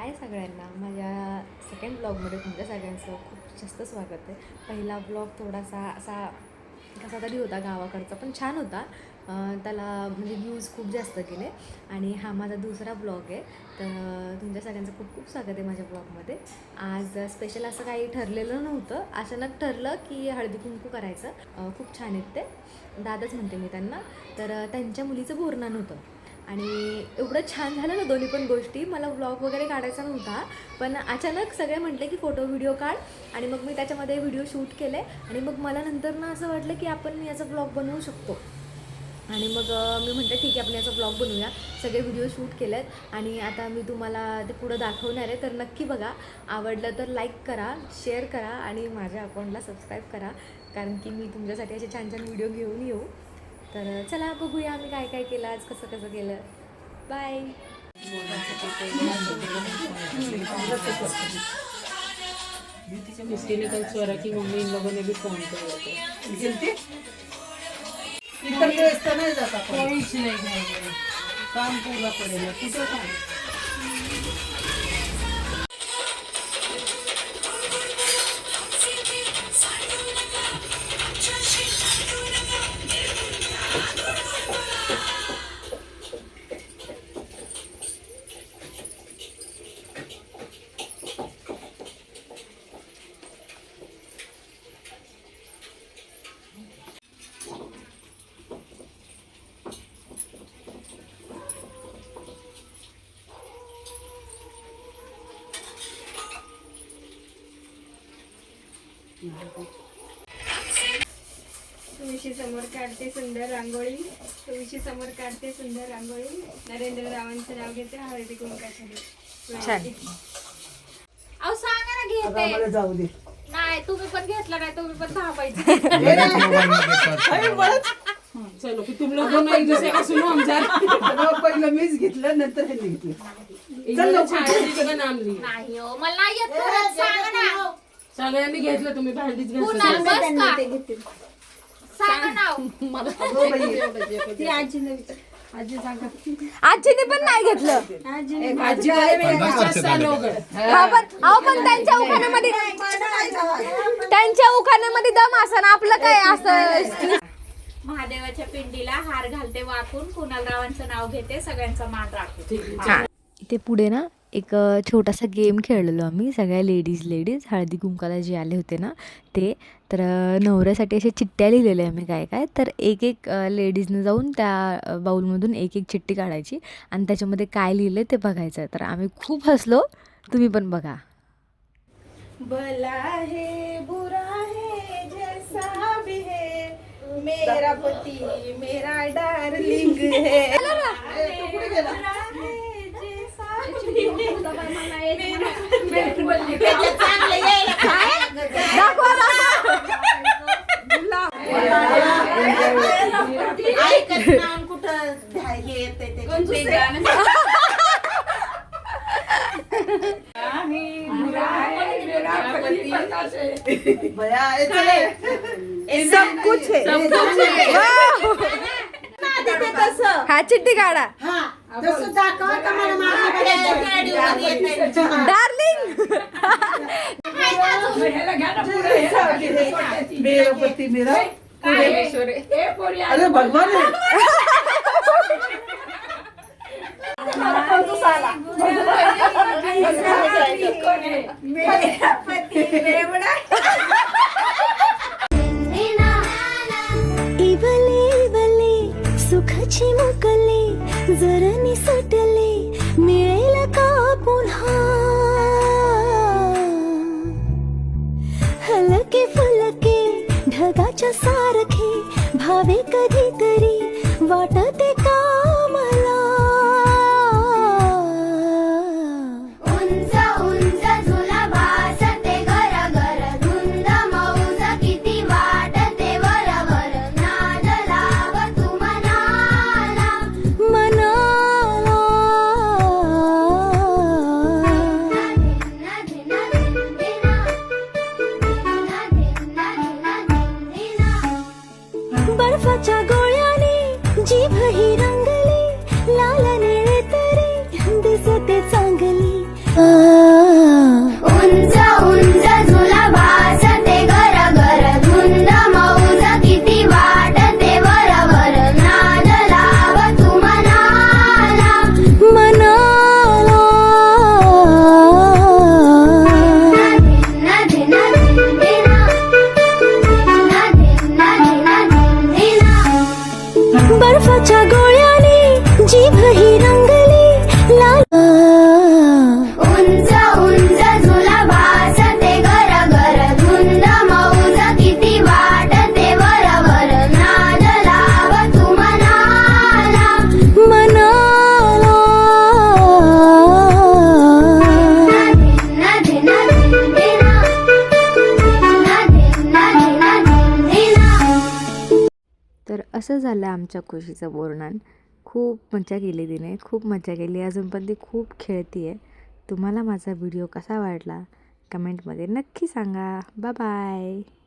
हाय सगळ्यांना, माझ्या सेकंड ब्लॉगमध्ये तुमच्या सगळ्यांचं खूप जास्त स्वागत आहे. पहिला ब्लॉग थोडासा असा कसा तरी होता गावाकडचा, पण छान होता. त्याला म्हणजे व्ह्यूज खूप जास्त केले. आणि हा माझा दुसरा ब्लॉग आहे. तर तुमच्या सगळ्यांचं खूप खूप स्वागत आहे माझ्या ब्लॉगमध्ये. आज स्पेशल असं काही ठरलेलं नव्हतं, अचानक ठरलं की हळदी कुंकू करायचं. खूप छान आहेत ते, दादाच म्हणते मी त्यांना. तर त्यांच्या मुलीचं बोरनान होतं आणि एवढं छान झालं ना दोन्ही पण गोष्टी. मला व्लॉग वगैरे काढायचा नव्हता, पण अचानक सगळे म्हटले की फोटो व्हिडिओ काढ, आणि मग मी त्याच्यामध्ये व्हिडिओ शूट केले. आणि मग मला नंतर ना असं वाटलं की आपण याचा व्लॉग बनवू शकतो. आणि मग मी म्हटलं ठीक आहे, आपण याचा व्लॉग बनवूया. सगळे व्हिडिओ शूट केलेत आणि आता मी तुम्हाला ते पुढं दाखवणार आहे. तर नक्की बघा. आवडलं तर लाईक करा, शेअर करा आणि माझ्या अकाउंटला सबस्क्राईब करा, कारण की मी तुमच्यासाठी असे छान छान व्हिडिओ घेऊन येऊ. तर चला बघूया आम्ही काय काय केलं आज, कसं कसं केलं. बाय. इसके कल स्वरा की मम्मी इन लोगों ने भी फोन किया था। इतर वेळेस तर नाही जात आपण. कोईच नहीं जाएगा, काम पूर्ण पडेल कुठं काम. तुळशी समोर काढते सुंदर रांगोळी, तुळशी समोर काढते सुंदर रांगोळी. नरेंद्र रावांचं नाव घेते हळदी कुंकासाठी. छान. अहो सांगा ना घेते. आम्हाला जाऊ दे. नाही तुम्ही पण घेतला नाही, तुम्ही पण धावायचं. चलो कि तुम लोगों ने एक दूसरे का सुनो हम जा पहिलं मीच घेतलं, नंतर ह्यांनी घेतलं. चल छायाची का नाम लिहिलं. नाही हो, मला नाही येत परत. सांगा ना. सगळ्यांनी घेतलं, तुम्ही भांडीच कुणाला घातलं. बस का? सांगा नाव. ती आजीने आजी सांगा. आजीने पण नाही घेतलं. आजी वाले 50 साल हो गए. हा पण त्यांच्या उखाण्यामध्ये दम असं ना, आपलं काय असं. महादेवाच्या पिंडीला हार घालते वाकून, कुणाल रावांचं नाव घेते, सगळ्यांचा मान राखते. इथे पुढे ना एक छोटासा गेम खेळलेलो आम्ही, सगळ्या लेडीज हळदी कुंकाला जे आले होते ना ते. तर नवऱ्यासाठी अशा चिठ्ठ्या लिहिलेल्या आम्ही काय काय. तर एक एक लेडीजनं जाऊन त्या बाऊलमधून एक एक चिठ्ठी काढायची आणि त्याच्यामध्ये काय लिहिलं ते बघायचं. तर आम्ही खूप हसलो, तुम्ही पण बघा. भला है बुरा है जैसा भी है, मेरा पति मेरा डार्लिंग है. कुठं हे येते सब कुछ है. हा चिठ्ठी काढा. तसं दाखवा का मला डार्लिंग. मेरा पति मेरा. अरे भगवान मेरा पति एवढा. सुखाची मुकले जर निसटले मिळेल का पुन्हा. हलके फुलके ढगाच्या सारखे भावे कधीतरी वाटते का मला. उंच उंच झुला भासते घर घर, धुंद मौज किती वाटते वर वर. नाद लाग तू मनाला मनाला. बर्फाच्या गोळ्याने जीभ असं झालं आमच्या खुशीचं बोर्णन. खूप मजा केली तिने, खूप मजा केली. अजून पण ती खूप खेळती आहे. तुम्हाला माझा व्हिडिओ कसा वाटला कमेंटमध्ये नक्की सांगा. Bye bye.